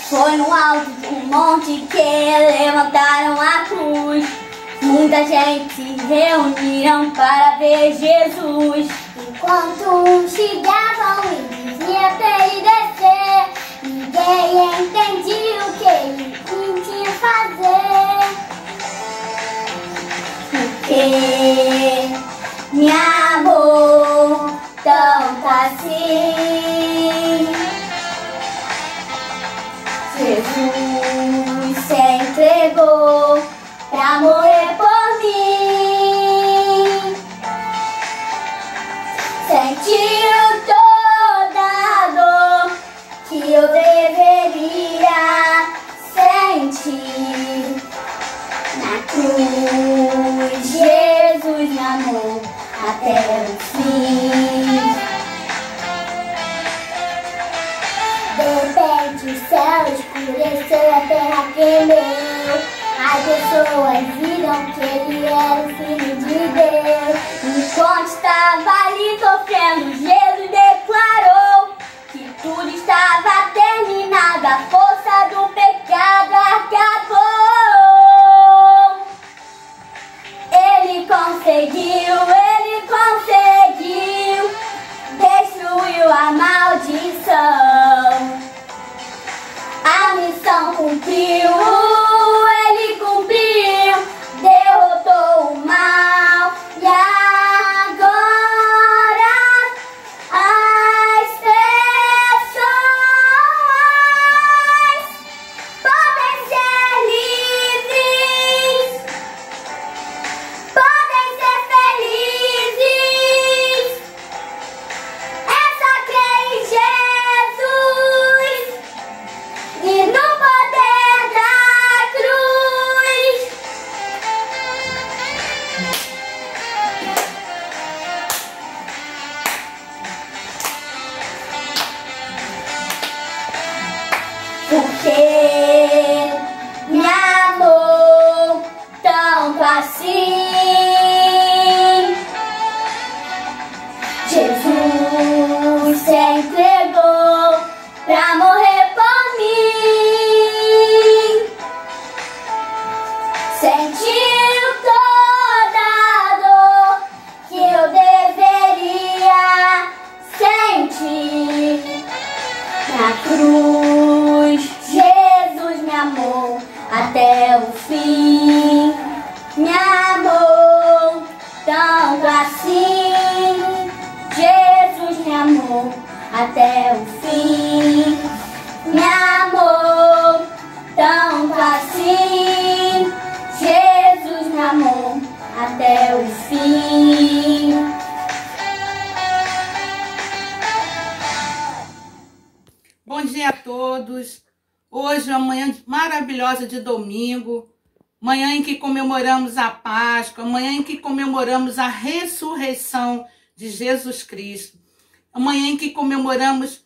Foi no alto de um monte que levantaram a cruz. Muita gente se reuniram para ver Jesus. Enquanto chegavam e diziam para ele descer, ninguém entendia o que ele tinha a fazer. Porque me amou tanto assim. Jesus se entregou pra morrer por mim. Sentiu toda a dor que eu deveria sentir. Na cruz, Jesus me amou até o fim. De repente o céu escureceu, a terra tremeu. As pessoas viram que ele era o Filho de Deus. Enquanto estava ali sofrendo, Jesus declarou que tudo estava terminado, a força do pecado acabou. Ele conseguiu destruiu a maldição. A missão cumpriu, ele cumpriu, derrotou o mal. E agora as pessoas podem ser livres, podem ser felizes. É só crer em Jesus e no poder da cruz. Porque me amou tanto assim. Jesus se entregou pra morrer por mim. Sentiu toda a dor que eu deveria sentir. Na cruz, Jesus me amou até o fim. Me amou tanto assim. Jesus me amou até o fim. Me amou tanto assim. Jesus me amou até o fim. Bom dia a todos. Hoje é uma manhã maravilhosa de domingo, manhã em que comemoramos a Páscoa, manhã em que comemoramos a ressurreição de Jesus Cristo, amanhã em que comemoramos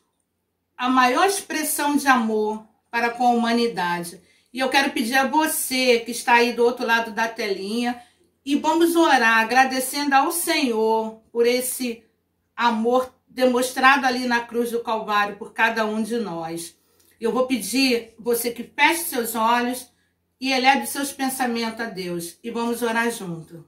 a maior expressão de amor para com a humanidade. E eu quero pedir a você que está aí do outro lado da telinha, e vamos orar agradecendo ao Senhor por esse amor demonstrado ali na cruz do Calvário por cada um de nós. Eu vou pedir você que feche seus olhos e eleve seus pensamentos a Deus, e vamos orar junto.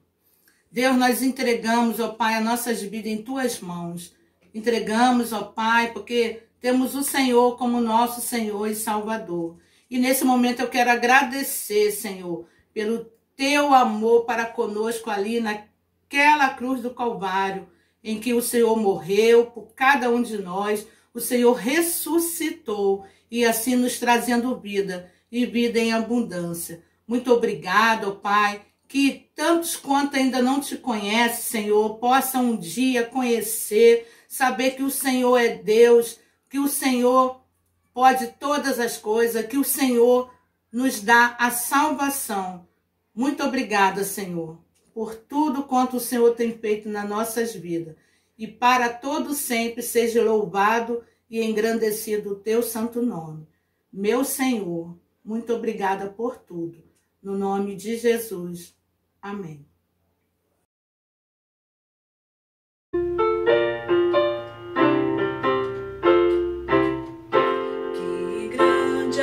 Deus, nós entregamos, ó Pai, as nossas vidas em Tuas mãos. Entregamos, ó Pai, porque temos o Senhor como nosso Senhor e Salvador. E nesse momento eu quero agradecer, Senhor, pelo Teu amor para conosco ali naquela cruz do Calvário, em que o Senhor morreu por cada um de nós, o Senhor ressuscitou e assim nos trazendo vida e vida em abundância. Muito obrigado, ó Pai, que tantos quanto ainda não te conhecem, Senhor, possam um dia conhecer, saber que o Senhor é Deus, que o Senhor pode todas as coisas, que o Senhor nos dá a salvação. Muito obrigada, Senhor, por tudo quanto o Senhor tem feito nas nossas vidas. E para todo sempre seja louvado e engrandecido o teu santo nome. Meu Senhor, muito obrigada por tudo. No nome de Jesus. Amém. Que grande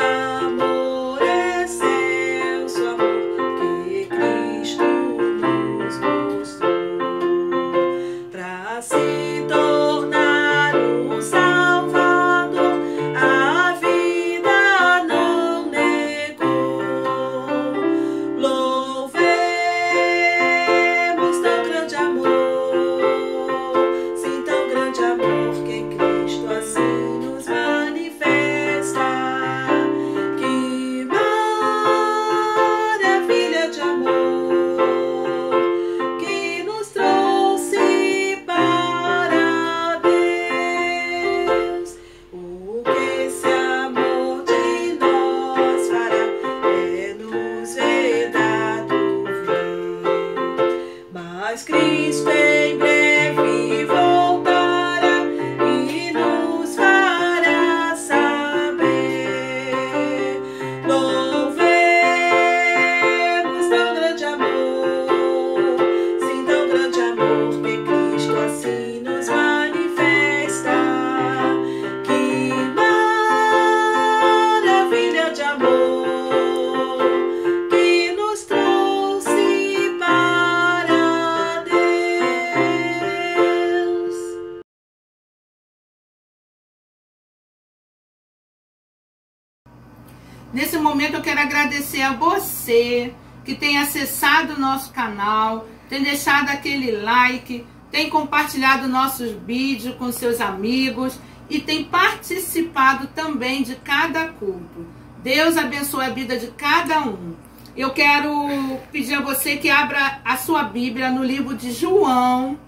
Nesse momento eu quero agradecer a você que tem acessado o nosso canal, tem deixado aquele like, tem compartilhado nossos vídeos com seus amigos e tem participado também de cada culto. Deus abençoe a vida de cada um. Eu quero pedir a você que abra a sua Bíblia no livro de João,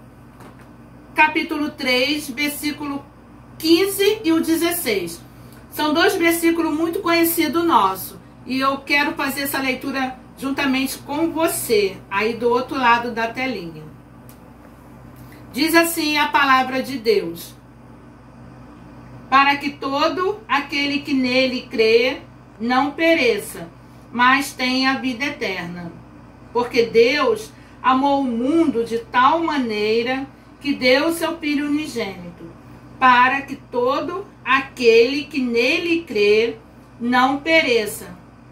capítulo 3, versículo 15 e o 16. São dois versículos muito conhecidos nossos. E eu quero fazer essa leitura juntamente com você, aí do outro lado da telinha. Diz assim a palavra de Deus: para que todo aquele que nele crê não pereça, mas tenha vida eterna. Porque Deus amou o mundo de tal maneira que deu seu Filho unigênito, para que todo aquele que nele crê não pereça,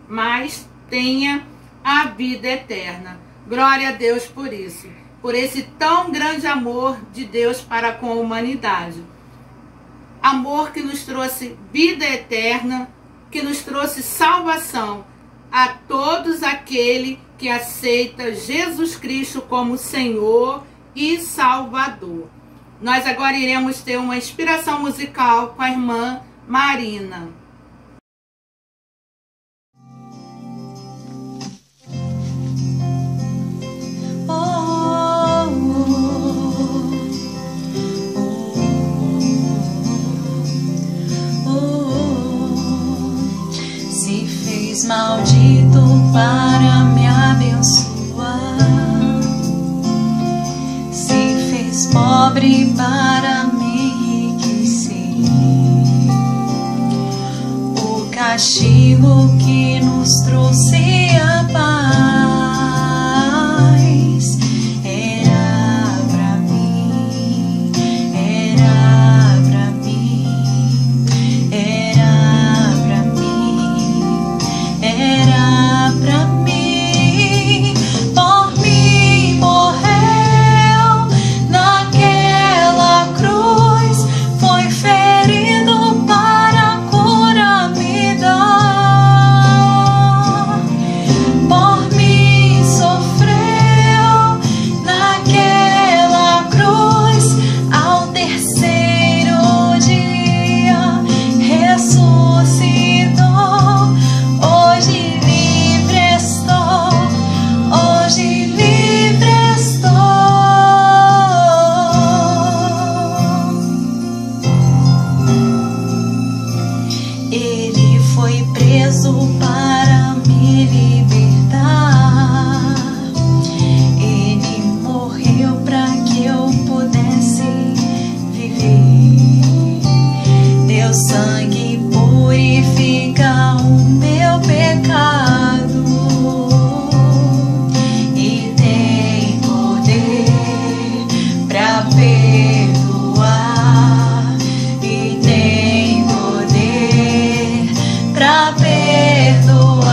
mas tenha a vida eterna. Glória a Deus por isso, por esse tão grande amor de Deus para com a humanidade. Amor que nos trouxe vida eterna, que nos trouxe salvação a todos aqueles que aceita Jesus Cristo como Senhor e Salvador. Nós agora iremos ter uma inspiração musical com a irmã Marina. Se fez maldito para me abençoar, se fez pobre para me enriquecer. O castigo que nos trouxe a paz era pra mim, era pra mim, era pra mim, era pra mim. Por mim morreu naquela cruz, foi ferido para a cura me dar. Por mim sofreu naquela cruz, ao terceiro dia ressuscitou. Hoje livre estou, hoje livre estou. Ele foi preso para me libertar. Ele morreu para que eu pudesse viver. Teu sangue purifica o meu pecado e tem poder para perdoar, e tem poder para perdoar.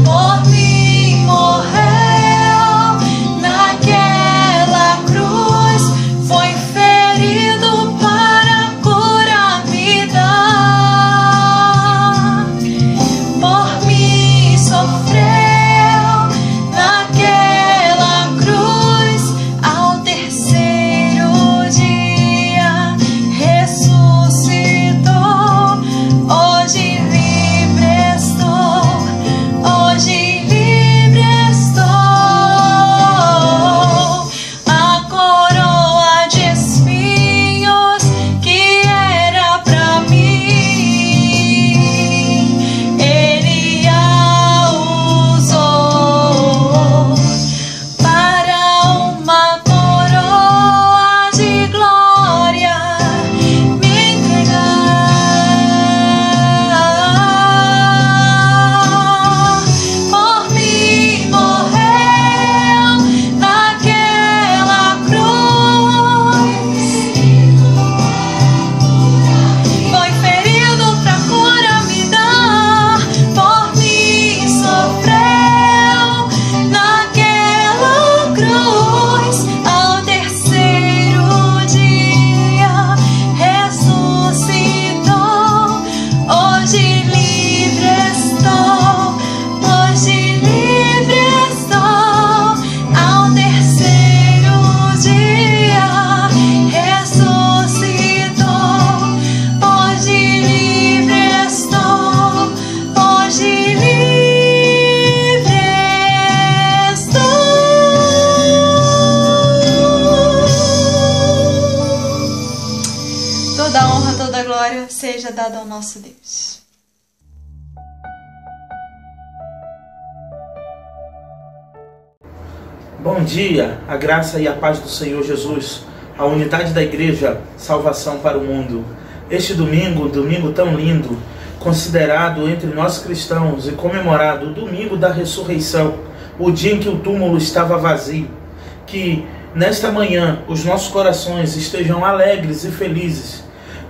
Por mim morreu naquela cruz, foi ferido para a cura me dar. Por dado ao nosso Deus. Bom dia, a graça e a paz do Senhor Jesus, a unidade da igreja, salvação para o mundo. Este domingo tão lindo, considerado entre nós cristãos e comemorado o domingo da ressurreição, o dia em que o túmulo estava vazio. Que nesta manhã os nossos corações estejam alegres e felizes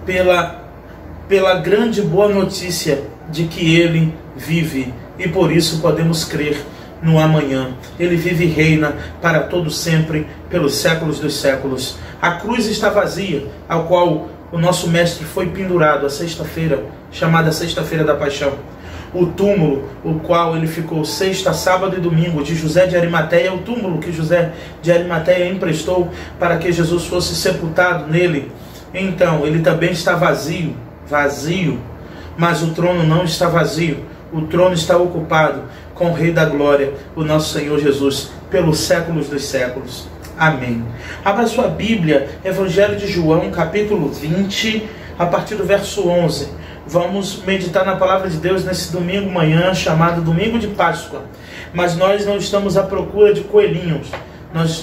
pela grande boa notícia de que Ele vive e por isso podemos crer no amanhã. Ele vive e reina para todo sempre, pelos séculos dos séculos. A cruz está vazia, ao qual o nosso mestre foi pendurado a sexta-feira, chamada Sexta-feira da Paixão. O túmulo, o qual ele ficou sexta, sábado e domingo, de José de Arimateia, o túmulo que José de Arimateia emprestou para que Jesus fosse sepultado nele. Então, ele também está vazio, mas o trono não está vazio. O trono está ocupado com o Rei da Glória, o nosso Senhor Jesus, pelos séculos dos séculos. Amém. Abra sua Bíblia, Evangelho de João, capítulo 20, a partir do verso 11. Vamos meditar na palavra de Deus nesse domingo manhã, chamado Domingo de Páscoa. Mas nós não estamos à procura de coelhinhos,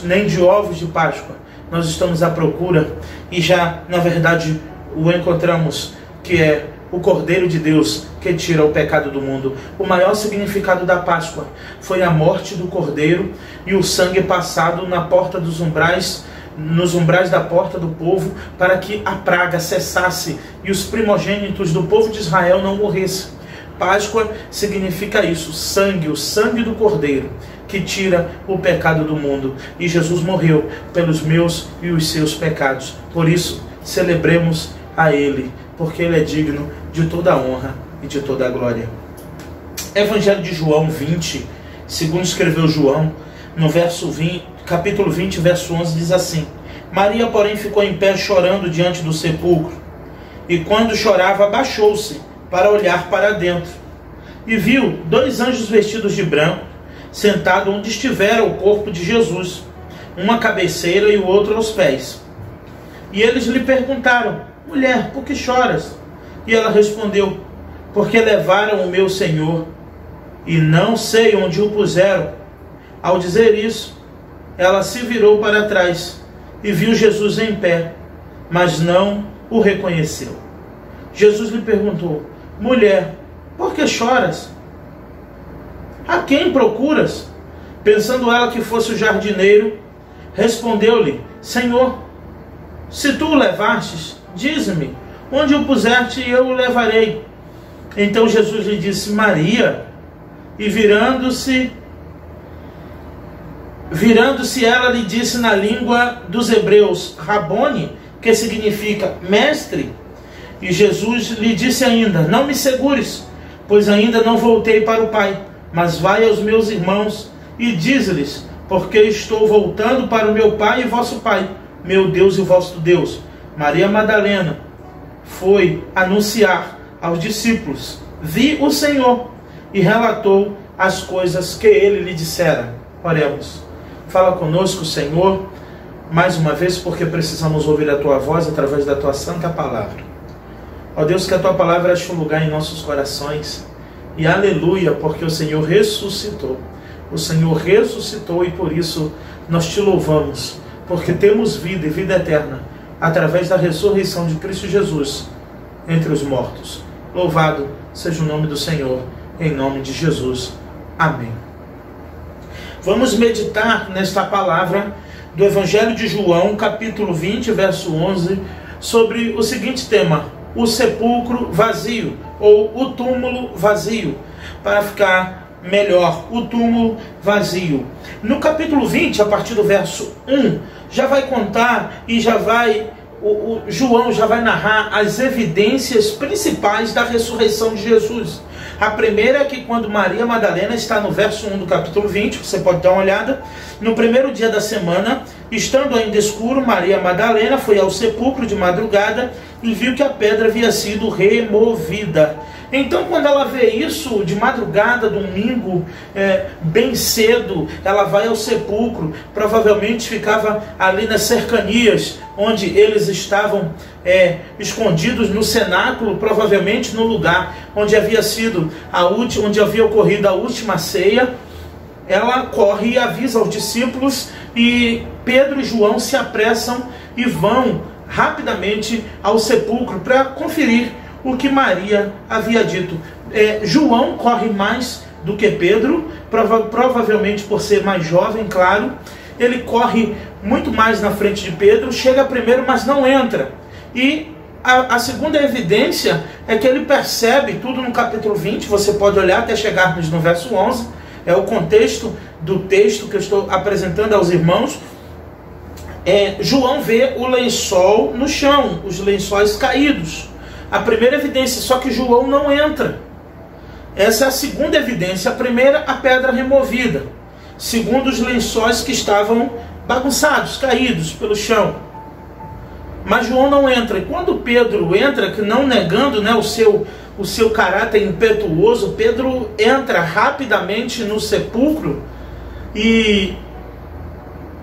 nem de ovos de Páscoa. Nós estamos à procura, e já, na verdade, o encontramos, que é o Cordeiro de Deus, que tira o pecado do mundo. O maior significado da Páscoa foi a morte do Cordeiro e o sangue passado na porta dos umbrais, nos umbrais da porta do povo, para que a praga cessasse e os primogênitos do povo de Israel não morressem. Páscoa significa isso, sangue, o sangue do Cordeiro, que tira o pecado do mundo. E Jesus morreu pelos meus e os seus pecados. Por isso, celebremos a Ele, porque Ele é digno de toda a honra e de toda a glória. Evangelho de João 20, segundo escreveu João, no capítulo 20, verso 11, diz assim: Maria, porém, ficou em pé chorando diante do sepulcro, e quando chorava, abaixou-se para olhar para dentro, e viu 2 anjos vestidos de branco, sentados onde estivera o corpo de Jesus, uma à cabeceira e o outro aos pés. E eles lhe perguntaram: Mulher, por que choras? E ela respondeu: Porque levaram o meu Senhor, e não sei onde o puseram. Ao dizer isso, ela se virou para trás e viu Jesus em pé, mas não o reconheceu. Jesus lhe perguntou: Mulher, por que choras? A quem procuras? Pensando ela que fosse o jardineiro, respondeu-lhe: Senhor, se tu o levastes, dize-me onde o puseste e eu o levarei. Então Jesus lhe disse: Maria. E virando-se ela lhe disse na língua dos hebreus, Rabone, que significa mestre. E Jesus lhe disse ainda: Não me segures, pois ainda não voltei para o Pai, mas vai aos meus irmãos e dize-lhes, porque estou voltando para o meu Pai e vosso Pai, meu Deus e vosso Deus. Maria Madalena foi anunciar aos discípulos: Vi o Senhor, e relatou as coisas que ele lhe dissera. Oremos. Fala conosco, Senhor, mais uma vez, porque precisamos ouvir a Tua voz através da Tua santa palavra. Ó Deus, que a Tua palavra ache um lugar em nossos corações. E aleluia, porque o Senhor ressuscitou. O Senhor ressuscitou e por isso nós Te louvamos, porque temos vida e vida eterna através da ressurreição de Cristo Jesus entre os mortos. Louvado seja o nome do Senhor, em nome de Jesus. Amém. Vamos meditar nesta palavra do Evangelho de João, capítulo 20, verso 11, sobre o seguinte tema: o sepulcro vazio, ou o túmulo vazio, para ficar melhor, o túmulo vazio. No capítulo 20, a partir do verso 1, já vai contar e João já vai narrar as evidências principais da ressurreição de Jesus. A primeira é que quando Maria Madalena está no verso 1 do capítulo 20, você pode dar uma olhada, no primeiro dia da semana, estando ainda escuro, Maria Madalena foi ao sepulcro de madrugada e viu que a pedra havia sido removida. Então, quando ela vê isso, de madrugada, domingo, bem cedo, ela vai ao sepulcro. Provavelmente ficava ali nas cercanias, onde eles estavam escondidos no cenáculo, provavelmente no lugar onde havia sido onde havia ocorrido a última ceia. Ela corre e avisa aos discípulos, e Pedro e João se apressam e vão rapidamente ao sepulcro para conferir o que Maria havia dito. João corre mais do que Pedro, provavelmente por ser mais jovem, claro. Ele corre muito mais na frente de Pedro, chega primeiro, mas não entra. E a segunda evidência é que ele percebe tudo no capítulo 20, você pode olhar até chegarmos no verso 11, é o contexto do texto que eu estou apresentando aos irmãos. João vê o lençol no chão, os lençóis caídos. A primeira evidência, só que João não entra. Essa é a segunda evidência. A primeira, a pedra removida. Segundo, os lençóis que estavam bagunçados, caídos pelo chão. Mas João não entra. E quando Pedro entra, que não negando, né, o seu caráter impetuoso, Pedro entra rapidamente no sepulcro e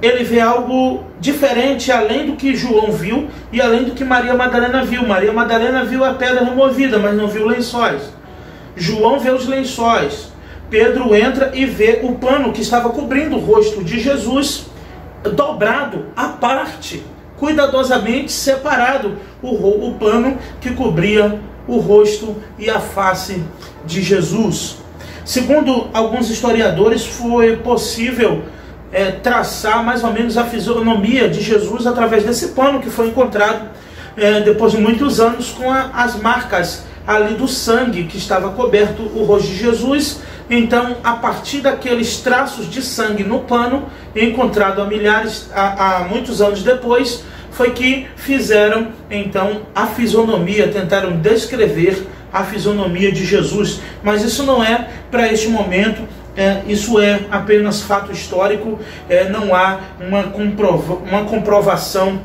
ele vê algo diferente, além do que João viu e além do que Maria Madalena viu. Maria Madalena viu a pedra removida, mas não viu lençóis. João vê os lençóis. Pedro entra e vê o pano que estava cobrindo o rosto de Jesus, dobrado à parte, cuidadosamente separado, o pano que cobria o rosto e a face de Jesus. Segundo alguns historiadores, foi possível traçar mais ou menos a fisionomia de Jesus através desse pano que foi encontrado depois de muitos anos, com as marcas ali do sangue que estava coberto o rosto de Jesus. Então, a partir daqueles traços de sangue no pano, encontrado há muitos anos depois, foi que fizeram então a fisionomia, tentaram descrever a fisionomia de Jesus. Mas isso não é para este momento. Isso é apenas fato histórico, não há uma comprovação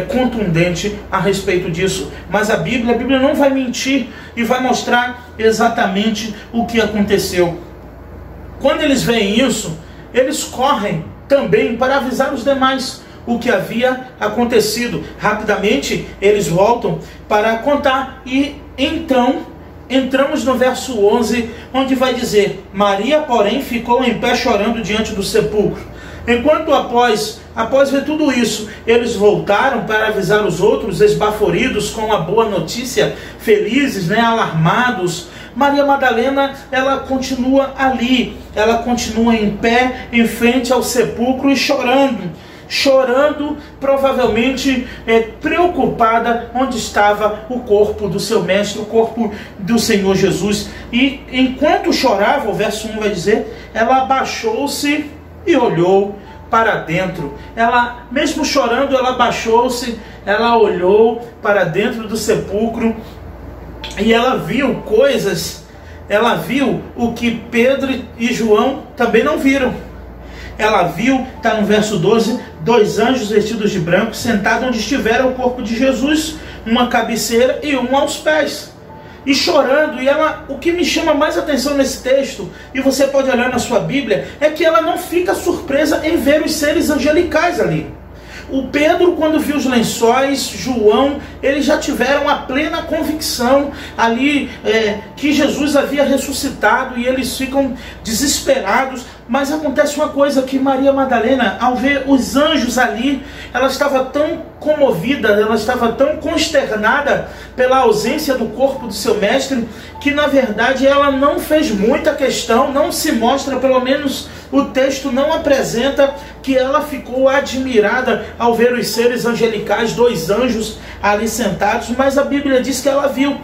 contundente a respeito disso. Mas a Bíblia não vai mentir e vai mostrar exatamente o que aconteceu. Quando eles veem isso, eles correm também para avisar os demais o que havia acontecido. Rapidamente eles voltam para contar, e então entramos no verso 11, onde vai dizer: Maria, porém, ficou em pé chorando diante do sepulcro. Enquanto após ver tudo isso, eles voltaram para avisar os outros, esbaforidos com a boa notícia, felizes, alarmados, Maria Madalena, ela continua ali, ela continua em pé, em frente ao sepulcro e chorando, provavelmente preocupada onde estava o corpo do seu mestre, o corpo do Senhor Jesus. E enquanto chorava, o verso 1 vai dizer, ela abaixou-se e olhou para dentro. Ela, mesmo chorando, ela abaixou-se, ela olhou para dentro do sepulcro e ela viu coisas, ela viu o que Pedro e João também não viram. Ela viu, está no verso 12, 2 anjos vestidos de branco, sentados onde estivera o corpo de Jesus, uma cabeceira e um aos pés. E chorando, e ela, o que me chama mais atenção nesse texto, e você pode olhar na sua Bíblia, é que ela não fica surpresa em ver os seres angelicais ali. O Pedro, quando viu os lençóis, João, eles já tiveram a plena convicção ali que Jesus havia ressuscitado, e eles ficam desesperados. Mas acontece uma coisa, que Maria Madalena, ao ver os anjos ali, ela estava tão comovida, ela estava tão consternada pela ausência do corpo do seu mestre, que na verdade ela não fez muita questão, não se mostra, pelo menos o texto não apresenta que ela ficou admirada ao ver os seres angelicais, 2 anjos ali sentados, mas a Bíblia diz que ela viu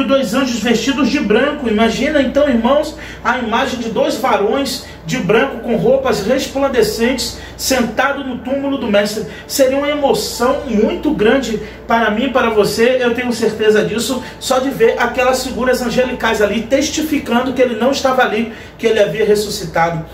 2 anjos vestidos de branco. Imagina então, irmãos, a imagem de 2 varões de branco com roupas resplandecentes sentado no túmulo do mestre. Seria uma emoção muito grande para mim, para você, eu tenho certeza disso, só de ver aquelas figuras angelicais ali testificando que ele não estava ali, que ele havia ressuscitado.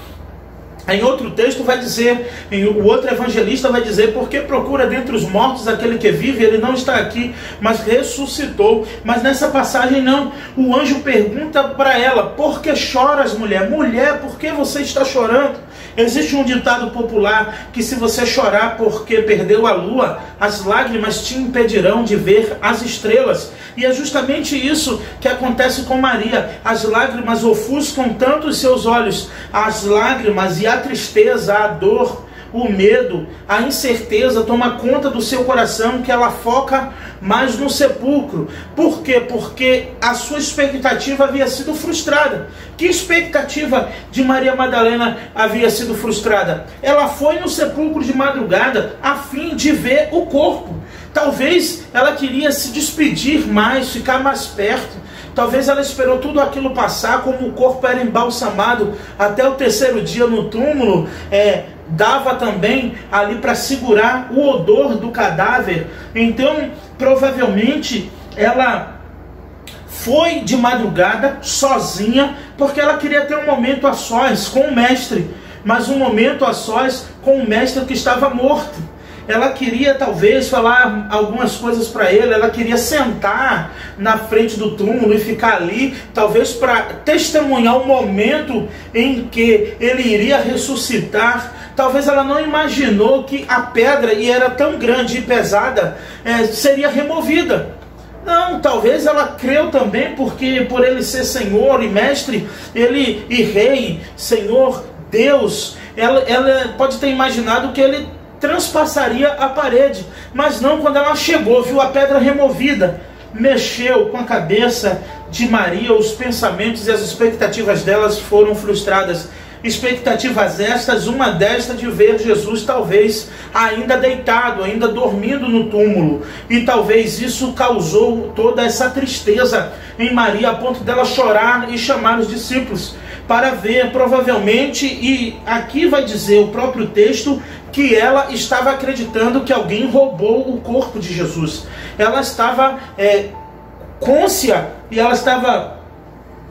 Em outro texto vai dizer, o outro evangelista vai dizer, porque procura dentre os mortos aquele que vive, ele não está aqui, mas ressuscitou. Mas nessa passagem não, o anjo pergunta para ela, por que choras, mulher? Mulher, por que você está chorando? Existe um ditado popular que se você chorar porque perdeu a lua, as lágrimas te impedirão de ver as estrelas. E é justamente isso que acontece com Maria. As lágrimas ofuscam tanto os seus olhos, as lágrimas e a tristeza, a dor, o medo, a incerteza toma conta do seu coração, que ela foca mais no sepulcro. Por quê? Porque a sua expectativa havia sido frustrada. Que expectativa de Maria Madalena havia sido frustrada? Ela foi no sepulcro de madrugada a fim de ver o corpo. Talvez ela queria se despedir mais, ficar mais perto. Talvez ela esperou tudo aquilo passar, como o corpo era embalsamado até o terceiro dia no túmulo, dava também ali para segurar o odor do cadáver. Então, provavelmente, ela foi de madrugada, sozinha, porque ela queria ter um momento a sós com o mestre, mas um momento a sós com o mestre que estava morto. Ela queria talvez falar algumas coisas para ele, ela queria sentar na frente do túmulo e ficar ali, talvez para testemunhar o momento em que ele iria ressuscitar. Talvez ela não imaginou que a pedra, e era tão grande e pesada, seria removida. Não, talvez ela creu também, porque por ele ser Senhor e Mestre, ele e Rei, Senhor, Deus, ela pode ter imaginado que ele transpassaria a parede, mas não. Quando ela chegou, viu a pedra removida, mexeu com a cabeça de Maria, os pensamentos e as expectativas delas foram frustradas. Expectativas estas, uma destas de ver Jesus talvez ainda deitado, ainda dormindo no túmulo, e talvez isso causou toda essa tristeza em Maria, a ponto dela chorar e chamar os discípulos para ver, provavelmente, e aqui vai dizer o próprio texto, que ela estava acreditando que alguém roubou o corpo de Jesus. Ela estava cônscia, e ela estava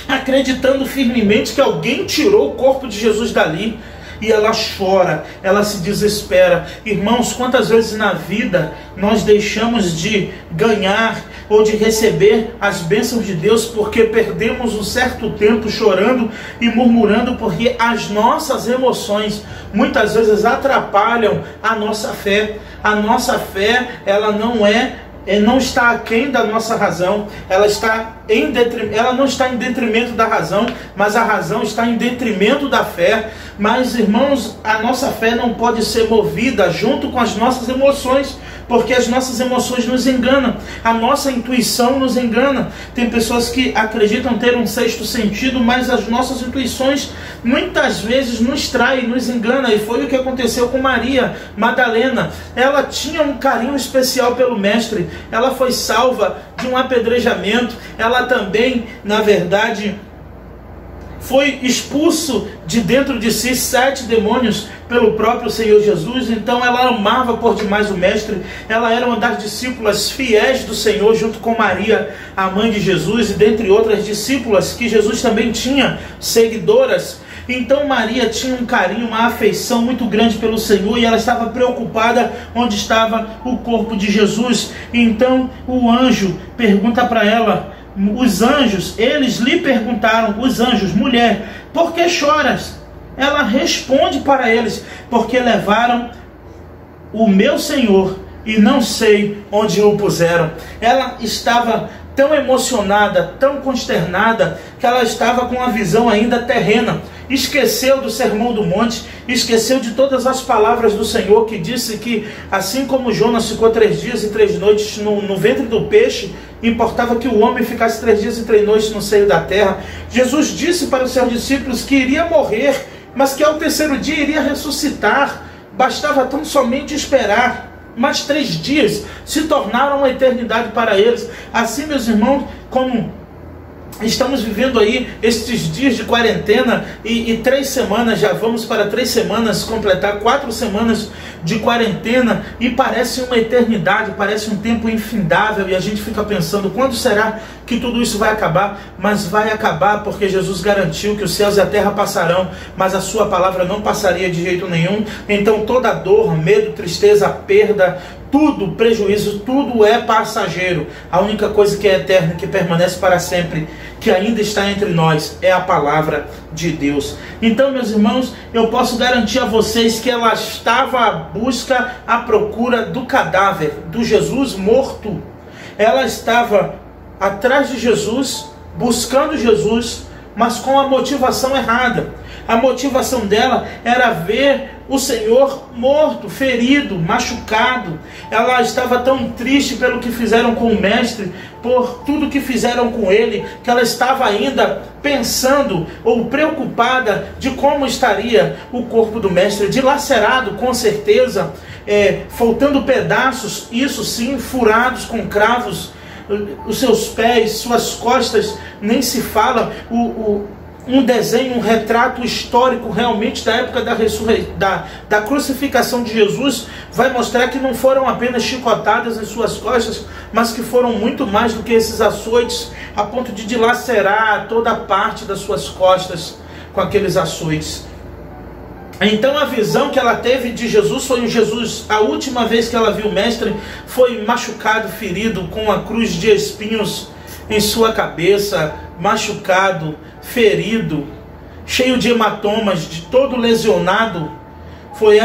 acreditando firmemente que alguém tirou o corpo de Jesus dali. E ela chora, ela se desespera. Irmãos, quantas vezes na vida nós deixamos de ganhar ou de receber as bênçãos de Deus porque perdemos um certo tempo chorando e murmurando, porque as nossas emoções muitas vezes atrapalham a nossa fé. A nossa fé, ela não está aquém da nossa razão, ela não está em detrimento da razão, mas a razão está em detrimento da fé. Mas, irmãos, a nossa fé não pode ser movida junto com as nossas emoções, porque as nossas emoções nos enganam, a nossa intuição nos engana. Tem pessoas que acreditam ter um sexto sentido, mas as nossas intuições muitas vezes nos traem, nos engana, e foi o que aconteceu com Maria Madalena. Ela tinha um carinho especial pelo Mestre, ela foi salva de um apedrejamento, ela também, na verdade, foi expulso de dentro de si 7 demônios pelo próprio Senhor Jesus. Então ela amava por demais o Mestre, ela era uma das discípulas fiéis do Senhor, junto com Maria, a mãe de Jesus, e dentre outras discípulas que Jesus também tinha, seguidoras. Então Maria tinha um carinho, uma afeição muito grande pelo Senhor, e ela estava preocupada onde estava o corpo de Jesus. Então o anjo pergunta para ela, os anjos, eles lhe perguntaram, os anjos, mulher, por que choras? Ela responde para eles, porque levaram o meu Senhor e não sei onde o puseram. Ela estava tão emocionada, tão consternada, que ela estava com a visão ainda terrena. Esqueceu do Sermão do Monte, esqueceu de todas as palavras do Senhor, que disse que assim como Jonas ficou 3 dias e 3 noites no ventre do peixe, importava que o homem ficasse 3 dias e 3 noites no seio da terra. Jesus disse para os seus discípulos que iria morrer, mas que ao terceiro dia iria ressuscitar. Bastava tão somente esperar. Mas 3 dias se tornaram uma eternidade para eles. Assim, meus irmãos, como Estamos vivendo aí estes dias de quarentena e 3 semanas, já vamos para 3 semanas, completar 4 semanas de quarentena, e parece uma eternidade, parece um tempo infindável, e a gente fica pensando, quando será que tudo isso vai acabar? Mas vai acabar, porque Jesus garantiu que os céus e a terra passarão, mas a sua palavra não passaria de jeito nenhum. Então toda dor, medo, tristeza, perda, tudo, prejuízo, tudo é passageiro. A única coisa que é eterna, que permanece para sempre, que ainda está entre nós, é a palavra de Deus. Então, meus irmãos, eu posso garantir a vocês que ela estava à busca, à procura do cadáver, do Jesus morto. Ela estava atrás de Jesus, buscando Jesus, mas com a motivação errada. A motivação dela era ver o Senhor morto, ferido, machucado. Ela estava tão triste pelo que fizeram com o mestre, por tudo que fizeram com ele, que ela estava ainda pensando ou preocupada de como estaria o corpo do mestre, dilacerado com certeza, faltando pedaços, isso sim, furados com cravos, os seus pés, suas costas, nem se fala. Um desenho, um retrato histórico realmente da época da crucificação de Jesus vai mostrar que não foram apenas chicotadas em suas costas, mas que foram muito mais do que esses açoites, a ponto de dilacerar toda a parte das suas costas com aqueles açoites. Então a visão que ela teve de Jesus foi Jesus, a última vez que ela viu o mestre, foi machucado, ferido, com a cruz de espinhos em sua cabeça, machucado, ferido, cheio de hematomas, de todo lesionado. Foi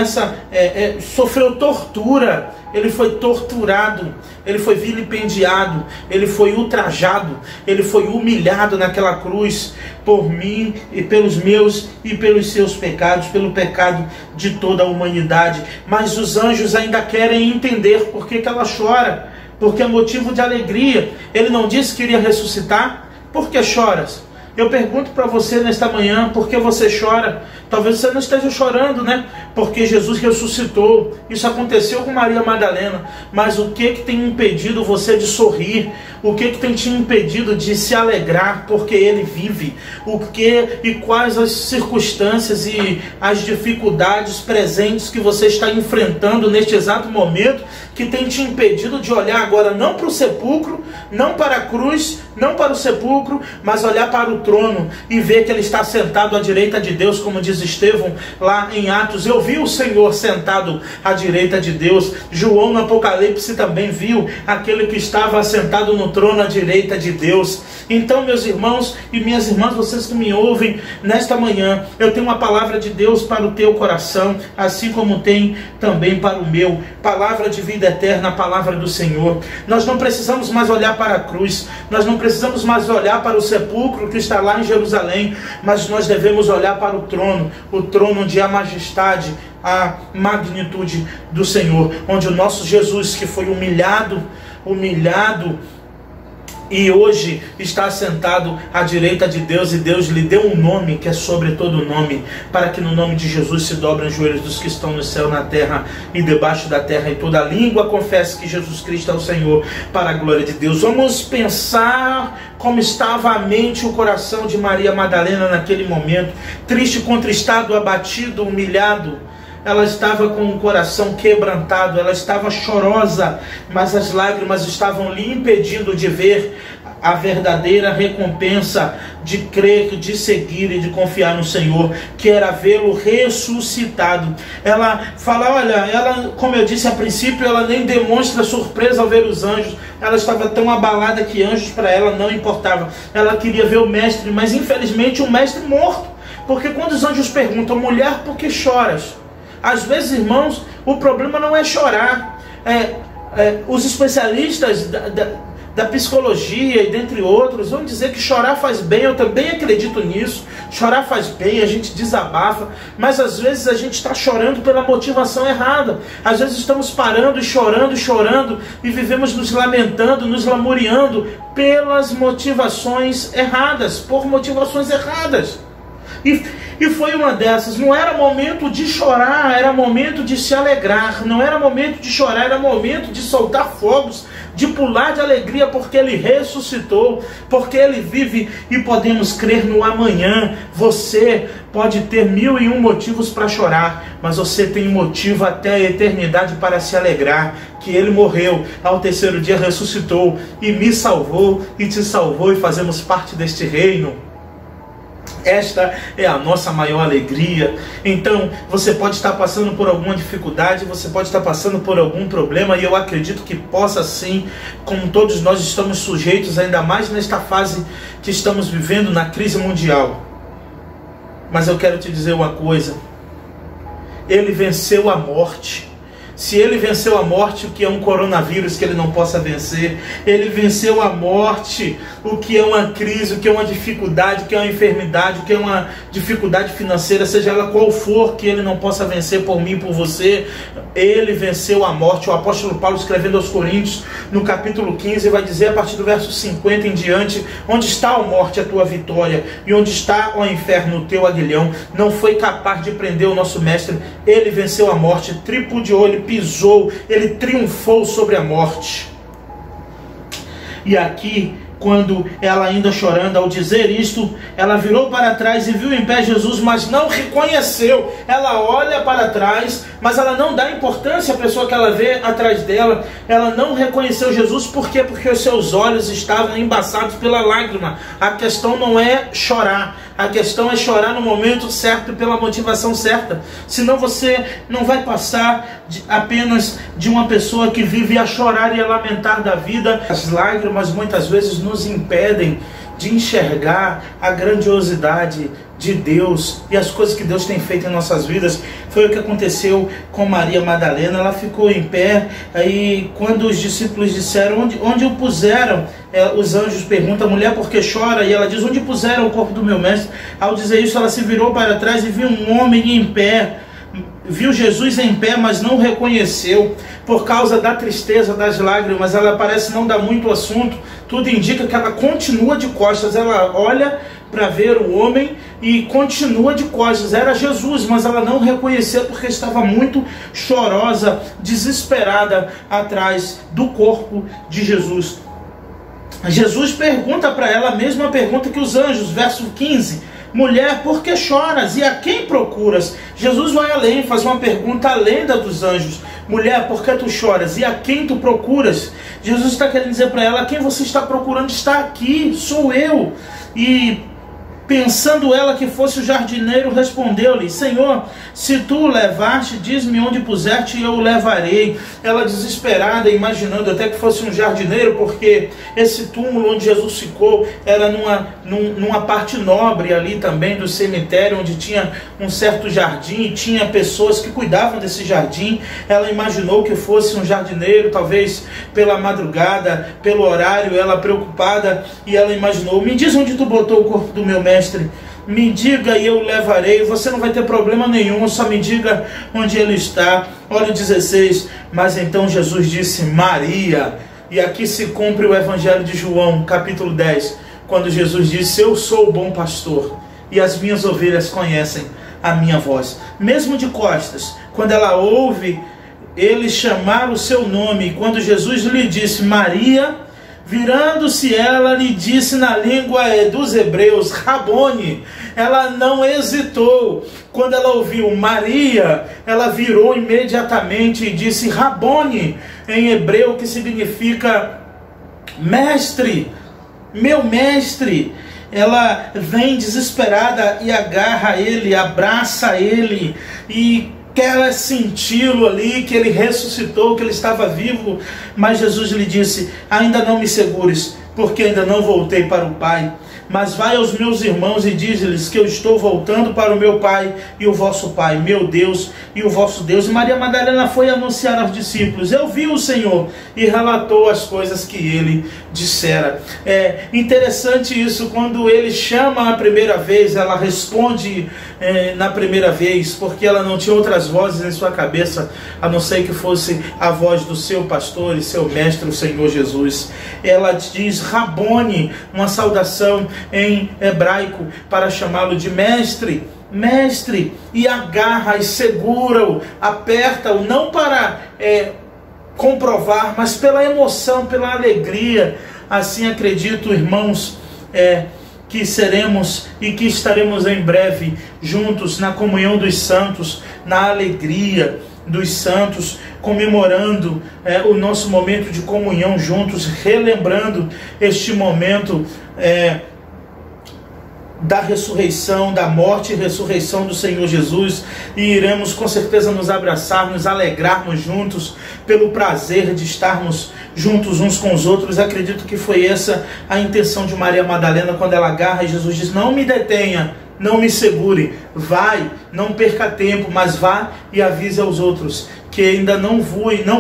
sofreu tortura, ele foi torturado, ele foi vilipendiado, ele foi ultrajado, ele foi humilhado naquela cruz por mim e pelos meus e pelos seus pecados, pelo pecado de toda a humanidade. Mas os anjos ainda querem entender por que ela chora, porque é motivo de alegria. Ele não disse que iria ressuscitar? Por que choras? Eu pergunto para você nesta manhã, por que você chora? Talvez você não esteja chorando, né? Porque Jesus ressuscitou. Isso aconteceu com Maria Madalena. Mas o que tem impedido você de sorrir? O que tem te impedido de se alegrar porque Ele vive? O que e quais as circunstâncias e as dificuldades presentes que você está enfrentando neste exato momento, que tem te impedido de olhar agora não para o sepulcro, não para a cruz, não para o sepulcro, mas olhar para o trono e ver que Ele está sentado à direita de Deus, como diz Estevão lá em Atos. Eu vi o Senhor sentado à direita de Deus. João no Apocalipse também viu aquele que estava sentado no trono à direita de Deus. Então, meus irmãos e minhas irmãs, vocês que me ouvem nesta manhã, eu tenho uma palavra de Deus para o teu coração, assim como tem também para o meu. Palavra de vida eterna, a palavra do Senhor. Nós não precisamos mais olhar para a cruz, nós não precisamos mais olhar para o sepulcro que está lá em Jerusalém, mas nós devemos olhar para o trono onde há a majestade, a magnitude do Senhor, onde o nosso Jesus, que foi humilhado, e hoje está sentado à direita de Deus, e Deus lhe deu um nome que é sobre todo nome, para que no nome de Jesus se dobrem os joelhos dos que estão no céu, na terra e debaixo da terra, e toda língua confesse que Jesus Cristo é o Senhor, para a glória de Deus. Vamos pensar como estava a mente e o coração de Maria Madalena naquele momento, triste, contristado, abatido, humilhado. Ela estava com o coração quebrantado, ela estava chorosa, mas as lágrimas estavam lhe impedindo de ver a verdadeira recompensa de crer, de seguir e de confiar no Senhor, que era vê-lo ressuscitado. Ela fala, olha, como eu disse a princípio, ela nem demonstra surpresa ao ver os anjos. Ela estava tão abalada que anjos para ela não importava. Ela queria ver o mestre, mas infelizmente o mestre morto. Porque quando os anjos perguntam, mulher, por que choras? Às vezes, irmãos, o problema não é chorar. Os especialistas da psicologia e dentre outros vão dizer que chorar faz bem. Eu também acredito nisso. Chorar faz bem, a gente desabafa. Mas às vezes a gente está chorando pela motivação errada. Às vezes estamos parando e chorando e vivemos nos lamentando, nos lamuriando pelas motivações erradas, por motivações erradas. E foi uma dessas. Não era momento de chorar, era momento de se alegrar. Não era momento de chorar, era momento de soltar fogos, de pular de alegria, porque Ele ressuscitou, porque Ele vive e podemos crer no amanhã. Você pode ter 1001 motivos para chorar, mas você tem motivo até a eternidade para se alegrar, que Ele morreu, ao terceiro dia ressuscitou e me salvou e te salvou, e fazemos parte deste reino. Esta é a nossa maior alegria. Então, você pode estar passando por alguma dificuldade, você pode estar passando por algum problema, e eu acredito que possa sim, como todos nós estamos sujeitos, ainda mais nesta fase que estamos vivendo, na crise mundial. Mas eu quero te dizer uma coisa: Ele venceu a morte. Se Ele venceu a morte, o que é um coronavírus que Ele não possa vencer? Ele venceu a morte, o que é uma crise, o que é uma dificuldade, o que é uma enfermidade, o que é uma dificuldade financeira, seja ela qual for, que Ele não possa vencer por mim e por você. Ele venceu a morte. O apóstolo Paulo, escrevendo aos Coríntios, no capítulo 15, vai dizer a partir do verso 50 em diante: onde está a morte, a tua vitória? E onde está, ó inferno, o teu aguilhão? Não foi capaz de prender o nosso mestre. Ele venceu a morte, tripudiou, Ele pisou, Ele triunfou sobre a morte. E aqui, quando ela ainda chorando, ao dizer isto, ela virou para trás e viu em pé Jesus, mas não reconheceu. Ela olha para trás, mas ela não dá importância à pessoa que ela vê atrás dela. Ela não reconheceu Jesus. Por quê? Porque os seus olhos estavam embaçados pela lágrima. A questão não é chorar, a questão é chorar no momento certo, pela motivação certa. Senão você não vai passar apenas de uma pessoa que vive a chorar e a lamentar da vida. As lágrimas muitas vezes nos impedem de enxergar a grandiosidade de Deus e as coisas que Deus tem feito em nossas vidas. Foi o que aconteceu com Maria Madalena. Ela ficou em pé, aí quando os discípulos disseram: onde o puseram? Os anjos perguntam: mulher, por que chora? E ela diz: onde puseram o corpo do meu mestre? Ao dizer isso, ela se virou para trás e viu um homem em pé. Viu Jesus em pé, mas não reconheceu. Por causa da tristeza, das lágrimas, ela parece não dar muito assunto. Tudo indica que ela continua de costas. Ela olha para ver o homem e continua de costas. Era Jesus, mas ela não reconheceu porque estava muito chorosa, desesperada atrás do corpo de Jesus. Jesus pergunta para ela a mesma pergunta que os anjos, verso 15. Mulher, por que choras? E a quem procuras? Jesus vai além, faz uma pergunta além da dos anjos. Mulher, por que tu choras? E a quem tu procuras? Jesus está querendo dizer para ela: quem você está procurando está aqui, sou eu. E pensando ela que fosse o jardineiro, respondeu-lhe: Senhor, se tu o levaste, diz-me onde puseste e eu o levarei. Ela desesperada, imaginando até que fosse um jardineiro, porque esse túmulo onde Jesus ficou era numa parte nobre ali também do cemitério, onde tinha um certo jardim e tinha pessoas que cuidavam desse jardim. Ela imaginou que fosse um jardineiro, talvez pela madrugada, pelo horário, ela preocupada, e ela imaginou: me diz onde tu botou o corpo do meu mestre, me diga e eu o levarei. Você não vai ter problema nenhum, só me diga onde ele está. Olha o 16. Mas então Jesus disse: Maria. E aqui se cumpre o Evangelho de João, capítulo 10, quando Jesus disse: eu sou o bom pastor e as minhas ovelhas conhecem a minha voz. Mesmo de costas, quando ela ouve ele chamar o seu nome, quando Jesus lhe disse: Maria, virando-se ela lhe disse na língua dos hebreus: Rabone. Ela não hesitou. Quando ela ouviu Maria, ela virou imediatamente e disse Rabone, em hebreu, que significa mestre, meu mestre. Ela vem desesperada e agarra ele, abraça ele e quer senti-lo ali, que ele ressuscitou, que ele estava vivo. Mas Jesus lhe disse: ainda não me segures, porque ainda não voltei para o Pai. Mas vai aos meus irmãos e diz-lhes que eu estou voltando para o meu Pai e o vosso Pai, meu Deus e o vosso Deus. E Maria Madalena foi anunciar aos discípulos: eu vi o Senhor, e relatou as coisas que ele dissera. É interessante isso, quando ele chama a primeira vez, ela responde na primeira vez, porque ela não tinha outras vozes em sua cabeça, a não ser que fosse a voz do seu pastor e seu mestre, o Senhor Jesus. Ela diz Rabone, uma saudação em hebraico para chamá-lo de mestre. Mestre, e agarra e segura-o, aperta-o, não para comprovar, mas pela emoção, pela alegria. Assim acredito, irmãos, que seremos e que estaremos em breve juntos na comunhão dos santos, na alegria dos santos, comemorando o nosso momento de comunhão juntos, relembrando este momento da ressurreição, da morte e ressurreição do Senhor Jesus, e iremos com certeza nos abraçar, nos alegrarmos juntos, pelo prazer de estarmos juntos uns com os outros. Acredito que foi essa a intenção de Maria Madalena, quando ela agarra e Jesus diz: não me detenha, não me segure, vai, não perca tempo, mas vá e avise aos outros que ainda não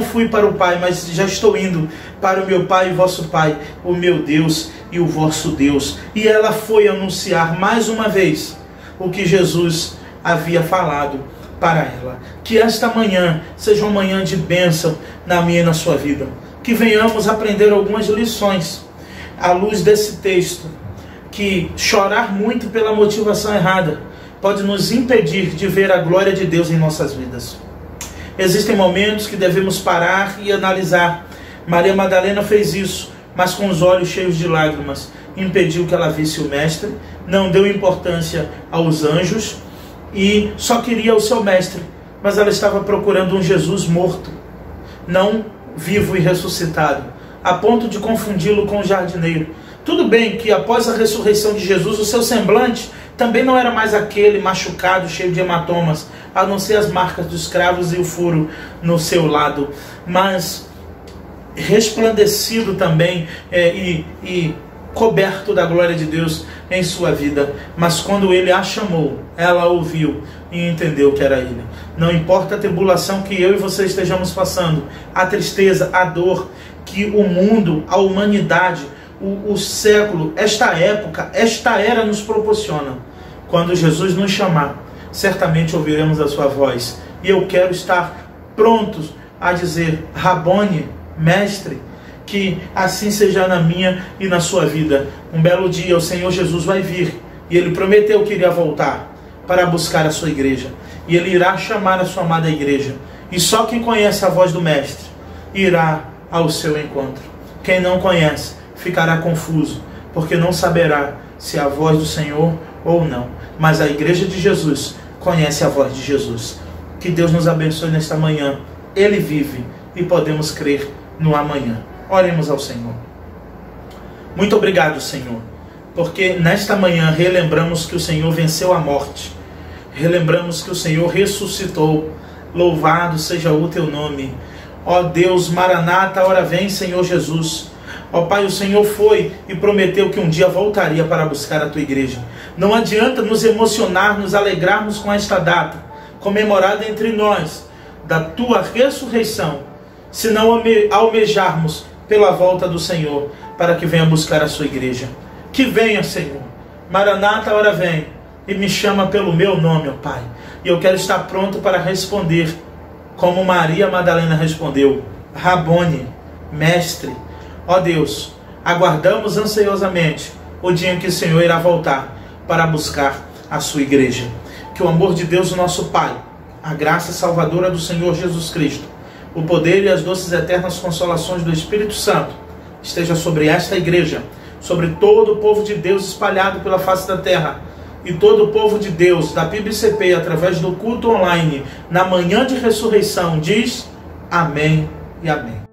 fui para o Pai, mas já estou indo para o meu Pai e vosso Pai, o meu Deus e o vosso Deus. E ela foi anunciar mais uma vez o que Jesus havia falado para ela. Que esta manhã seja uma manhã de bênção na minha e na sua vida. Que venhamos aprender algumas lições à luz desse texto. Que chorar muito pela motivação errada pode nos impedir de ver a glória de Deus em nossas vidas. Existem momentos que devemos parar e analisar. Maria Madalena fez isso, mas com os olhos cheios de lágrimas. Impediu que ela visse o mestre, não deu importância aos anjos e só queria o seu mestre. Mas ela estava procurando um Jesus morto, não vivo e ressuscitado, a ponto de confundi-lo com o jardineiro. Tudo bem que após a ressurreição de Jesus, o seu semblante também não era mais aquele machucado, cheio de hematomas, a não ser as marcas dos cravos e o furo no seu lado, mas resplandecido também e coberto da glória de Deus em sua vida. Mas quando ele a chamou, ela ouviu e entendeu que era ele. Não importa a tribulação que eu e você estejamos passando, a tristeza, a dor que o mundo, a humanidade, o século, esta época, esta era nos proporciona. Quando Jesus nos chamar, certamente ouviremos a sua voz. E eu quero estar prontos a dizer: Rabone, mestre, que assim seja na minha e na sua vida. Um belo dia o Senhor Jesus vai vir, e Ele prometeu que iria voltar para buscar a sua igreja, e Ele irá chamar a sua amada igreja, e só quem conhece a voz do mestre irá ao seu encontro. Quem não conhece ficará confuso, porque não saberá se é a voz do Senhor ou não. Mas a igreja de Jesus conhece a voz de Jesus. Que Deus nos abençoe nesta manhã. Ele vive e podemos crer no amanhã. Oremos ao Senhor. Muito obrigado, Senhor, porque nesta manhã relembramos que o Senhor venceu a morte. Relembramos que o Senhor ressuscitou. Louvado seja o teu nome. Ó Deus, Maranata, ora vem, Senhor Jesus. Ó Pai, o Senhor foi e prometeu que um dia voltaria para buscar a tua igreja. Não adianta nos emocionar, nos alegrarmos com esta data, comemorada entre nós, da tua ressurreição, se não almejarmos pela volta do Senhor, para que venha buscar a sua igreja. Que venha, Senhor. Maranata, ora vem, e me chama pelo meu nome, ó Pai. E eu quero estar pronto para responder, como Maria Madalena respondeu: Rabone, mestre. Ó Deus, aguardamos ansiosamente o dia em que o Senhor irá voltar para buscar a sua igreja. Que o amor de Deus, o nosso Pai, a graça salvadora do Senhor Jesus Cristo, o poder e as doces eternas consolações do Espírito Santo esteja sobre esta igreja, sobre todo o povo de Deus espalhado pela face da terra, e todo o povo de Deus da PIBCP, através do culto online, na manhã de ressurreição, diz amém e amém.